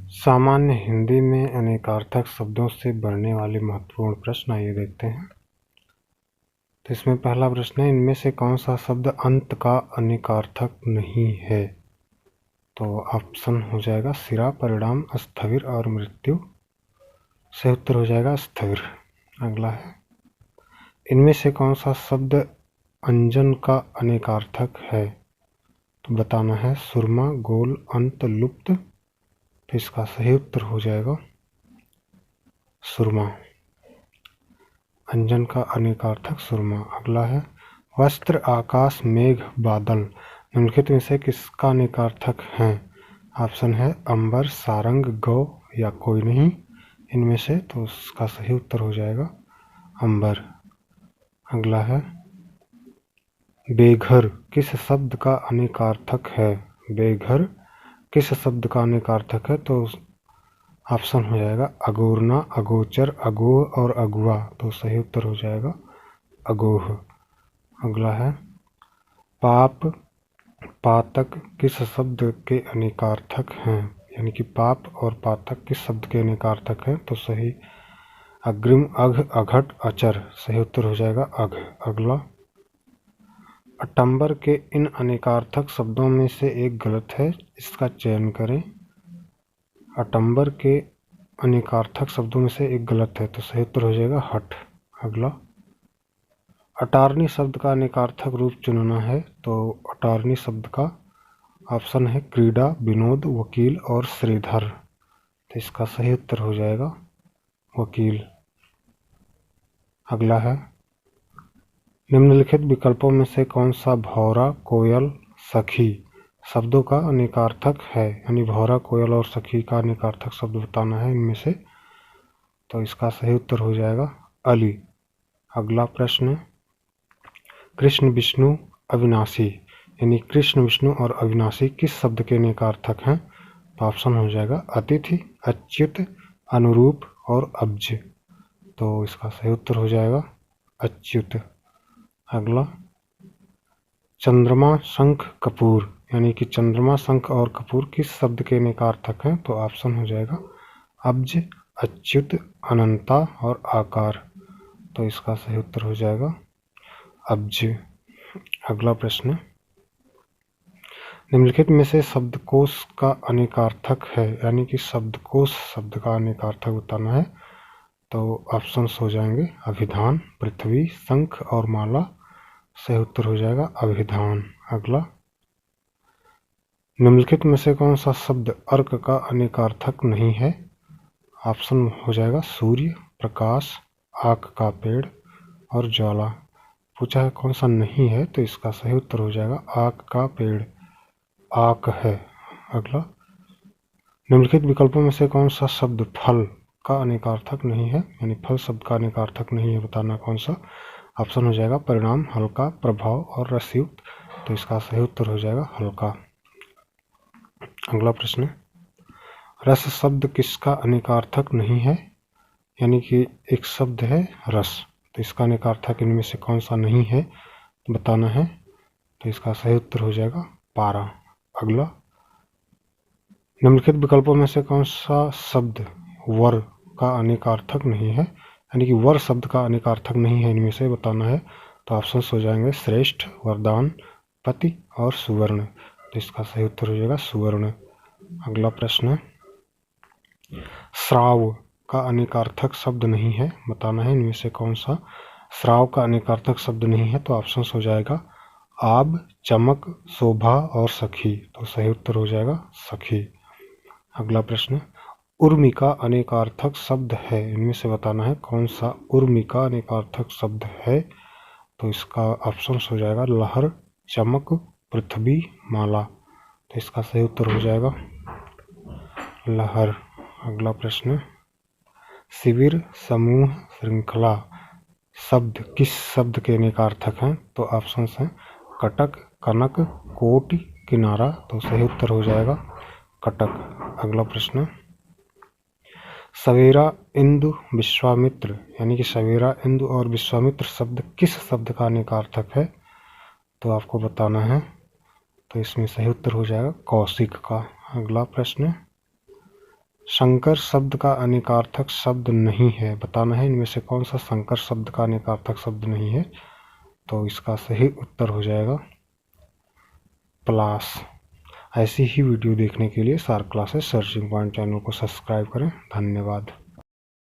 सामान्य हिंदी में अनेकार्थक शब्दों से बनने वाले महत्वपूर्ण प्रश्न आइए देखते हैं। तो इसमें पहला प्रश्न है, इनमें से कौन सा शब्द अंत का अनेकार्थक नहीं है? तो ऑप्शन हो जाएगा सिरा, परिणाम, स्थविर और मृत्यु। सही उत्तर हो जाएगा स्थविर। अगला है, इनमें से कौन सा शब्द अंजन का अनेकार्थक है? तो बताना है सुरमा, गोल, अंत, लुप्त। तो इसका सही उत्तर हो जाएगा सुरमा। अंजन का अनेकार्थक सुरमा। अगला है, वस्त्र, आकाश, मेघ, बादल निम्नलिखित में से किसका अनेकार्थक है? ऑप्शन है अंबर, सारंग, गौ या कोई नहीं इनमें से। तो उसका सही उत्तर हो जाएगा अंबर। अगला है, बेघर किस शब्द का अनेकार्थक है? बेघर किस शब्द का अनेकार्थक है? तो ऑप्शन हो जाएगा अगोरना, अगोचर, अगोह और अगुआ। तो सही उत्तर हो जाएगा अगोह। अगला है, पाप, पातक किस शब्द के अनेकार्थक हैं? यानी कि पाप और पातक किस शब्द के अनेकार्थक हैं? तो सही अग्रिम, अघ, अघट, अचर। सही उत्तर हो जाएगा अघ। अगला, अटंबर के इन अनेकार्थक शब्दों में से एक गलत है, इसका चयन करें। अटंबर के अनेकार्थक शब्दों में से एक गलत है, तो सही उत्तर हो जाएगा हठ। अगला, अटारनी शब्द का अनेकार्थक रूप चुनना है। तो अटारनी शब्द का ऑप्शन है क्रीड़ा, विनोद, वकील और श्रीधर। तो इसका सही उत्तर हो जाएगा वकील। अगला है, निम्नलिखित विकल्पों में से कौन सा भौरा, कोयल, सखी शब्दों का अनेकार्थक है? यानी भौरा, कोयल और सखी का अनेकार्थक शब्द बताना है इनमें से। तो इसका सही उत्तर हो जाएगा अली। अगला प्रश्न, कृष्ण, विष्णु, अविनाशी यानी कृष्ण, विष्णु और अविनाशी किस शब्द के अनेकार्थक हैं? तो ऑप्शन हो जाएगा अतिथि, अच्युत, अनुरूप और अब्ज। तो इसका सही उत्तर हो जाएगा अच्युत। अगला, चंद्रमा, शंख, कपूर यानी कि चंद्रमा, शंख और कपूर किस शब्द के अनेकार्थक हैं? तो ऑप्शन हो जाएगा अब्ज, अच्युत, अनंता और आकार। तो इसका सही उत्तर हो जाएगा अब्ज। अगला प्रश्न, निम्नलिखित में से शब्दकोश का अनेकार्थक है, यानी कि शब्दकोश शब्द का अनेकार्थक बताना है। तो ऑप्शंस हो जाएंगे अभिधान, पृथ्वी, शंख और माला। सही उत्तर हो जाएगा अभिधान। अगला, निम्नलिखित में से कौन सा शब्द अर्क का अनेकार्थक नहीं है? ऑप्शन हो जाएगा सूर्य, प्रकाश, आक का पेड़ और ज्वाला। पूछा है कौन सा नहीं है, तो इसका सही उत्तर हो जाएगा आक का पेड़, आक है। अगला, निम्नलिखित विकल्पों में से कौन सा शब्द फल का अनेकार्थक नहीं है? यानी फल शब्द का अनेकार्थक नहीं है, बताना कौन सा। ऑप्शन हो जाएगा परिणाम, हल्का, प्रभाव और रसयुक्त। तो इसका सही उत्तर हो जाएगा हल्का। अगला प्रश्न, रस शब्द किसका अनेकार्थक नहीं है? यानी कि एक शब्द है रस, तो इसका अनेकार्थक इनमें से कौन सा नहीं है बताना है। तो इसका सही उत्तर हो जाएगा पारा। अगला, निम्नलिखित विकल्पों में से कौन सा शब्द वर का अनेकार्थक नहीं है? यानी कि वर शब्द का अनेकार्थक नहीं है इनमें से बताना है। तो ऑप्शन हो जाएंगे श्रेष्ठ, वरदान, पति और सुवर्ण। तो इसका सही उत्तर हो जाएगा सुवर्ण। अगला प्रश्न, श्राव का अनेकार्थक शब्द नहीं है, बताना है इनमें से कौन सा श्राव का अनेकार्थक शब्द नहीं है। तो ऑप्शन हो जाएगा आब, चमक, शोभा और सखी। तो सही उत्तर हो जाएगा सखी। अगला प्रश्न, उर्मी का अनेकार्थक शब्द है, इनमें से बताना है कौन सा उर्मी का अनेकार्थक शब्द है। तो इसका ऑप्शन हो जाएगा लहर, चमक, पृथ्वी, माला। तो इसका सही उत्तर हो जाएगा लहर। अगला प्रश्न, शिविर, समूह, श्रृंखला शब्द किस शब्द के अनेकार्थक हैं? तो ऑप्शन हैं कटक, कनक, कोटि, किनारा। तो सही उत्तर हो जाएगा कटक। अगला प्रश्न, सवेरा, इंदु, विश्वामित्र यानी कि सवेरा, इंदु और विश्वामित्र शब्द किस शब्द का अनेकार्थक है? तो आपको बताना है। तो इसमें सही उत्तर हो जाएगा कौशिक का। अगला प्रश्न, शंकर शब्द का अनेकार्थक शब्द नहीं है, बताना है इनमें से कौन सा शंकर शब्द का अनेकार्थक शब्द नहीं है। तो इसका सही उत्तर हो जाएगा पलाश। ऐसी ही वीडियो देखने के लिए सार क्लासेस सर्चिंग पॉइंट चैनल को सब्सक्राइब करें। धन्यवाद।